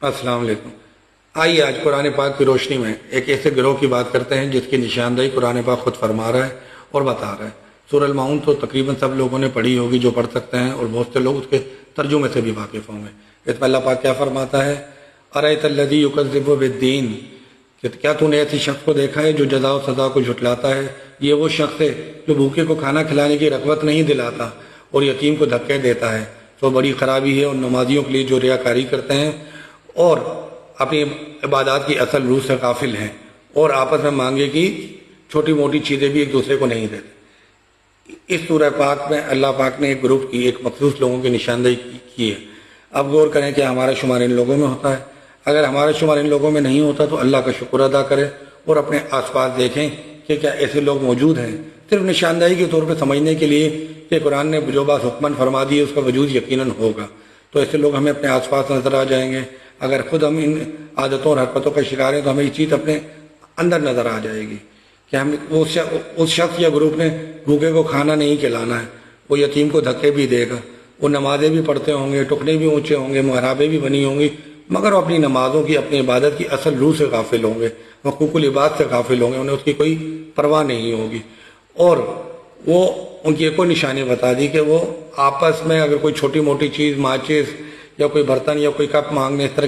السلام علیکم۔ آئیے آج قرآن پاک کی روشنی میں ایک ایسے گروہ کی بات کرتے ہیں جس کی نشاندہی قرآن پاک خود فرما رہا ہے اور بتا رہا ہے۔ سورہ المعون تو تقریباً سب لوگوں نے پڑھی ہوگی جو پڑھ سکتے ہیں، اور بہت سے لوگ اس کے ترجمے سے بھی واقف ہوں گے۔ اس میں اللہ پاک کیا فرماتا ہے؟ ارأیت الذی یکذب بالدین، کہ کیا تو نے ایسی شخص کو دیکھا ہے جو جزا و سزا کو جھٹلاتا ہے؟ یہ وہ شخص ہے جو بھوکے کو کھانا کھلانے کی رغبت نہیں دلاتا اور یتیم کو دھکے دیتا ہے۔ تو بڑی خرابی ہے ان نمازیوں کے لیے جو ریاکاری کرتے ہیں اور اپنی عبادات کی اصل روح سے غافل ہیں، اور آپس میں مانگے کی چھوٹی موٹی چیزیں بھی ایک دوسرے کو نہیں دیتے۔ اس سورہ پاک میں اللہ پاک نے ایک گروپ کی، ایک مخصوص لوگوں کی نشاندہی کی ہے۔ اب غور کریں کہ ہمارا شمار ان لوگوں میں ہوتا ہے؟ اگر ہمارا شمار ان لوگوں میں نہیں ہوتا تو اللہ کا شکر ادا کرے اور اپنے آس پاس دیکھیں کہ کیا ایسے لوگ موجود ہیں۔ صرف نشاندہی کے طور پہ سمجھنے کے لیے کہ قرآن نے جو بات حکمن فرما دی ہے اس کا وجود یقیناً ہوگا، تو ایسے لوگ ہمیں اپنے آس پاس نظر آ جائیں گے۔ اگر خود ہم ان عادتوں اور حرکتوں کا شکار ہیں تو ہمیں یہ چیز اپنے اندر نظر آ جائے گی کہ ہم اس شخص یا گروپ نے بھوکے کو کھانا نہیں کھلانا ہے، وہ یتیم کو دھکے بھی دے گا، وہ نمازیں بھی پڑھتے ہوں گے، ٹکنے بھی اونچے ہوں گے، محرابیں بھی بنی ہوں گی، مگر وہ اپنی نمازوں کی، اپنی عبادت کی اصل روح سے غافل ہوں گے، حقوق العباد سے غافل ہوں گے، انہیں اس کی کوئی پرواہ نہیں ہوگی۔ اور وہ ان کی ایک اور نشانی بتا دی کہ وہ آپس میں اگر کوئی چھوٹی موٹی چیز، ماچس یا کوئی برتن یا کوئی کپ مانگنے، اس طرح